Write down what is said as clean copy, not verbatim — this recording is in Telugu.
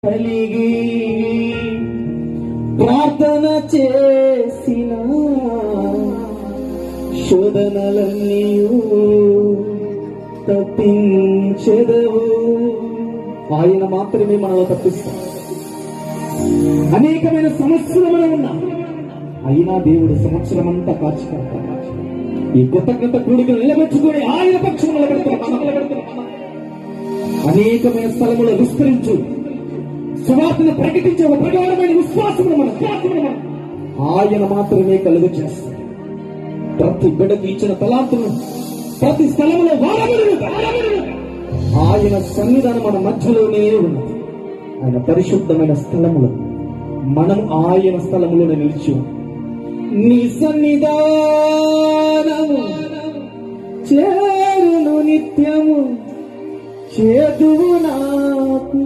కలిగి ప్రార్థన చేసిన శోధనలన్నీ తప్పించెదవు. ఆయన మాత్రమే మనలో తప్పిస్తాడు. అనేకమైన సమస్యలు మనం ఉన్నాం, అయినా దేవుడు సంవత్సరం అంతా కాచుకుంటాడు. ఈ కృతజ్ఞత కూడికలు నిలబెట్టుకుని ఆయన పక్షం నిలబెడుతున్నాం. అనేకమైన స్థలములో విస్తరించు సువార్తను ప్రకటించే ఒక ప్రగాఢమైన విశ్వాసమును మనం ఆయన మాత్రమే కలుగు చేస్తాడు. ప్రతి బిడ్డకు ఇచ్చిన తలాంతును ప్రతి స్థలములో ఆయన సన్నిధానం మన మధ్యలోనే ఉన్నది. ఆయన పరిశుద్ధమైన స్థలములో మనం ఆయన స్థలములోనే నిలిచి నీ సన్నిధానము చేరును నిత్యము చేతువు నాకు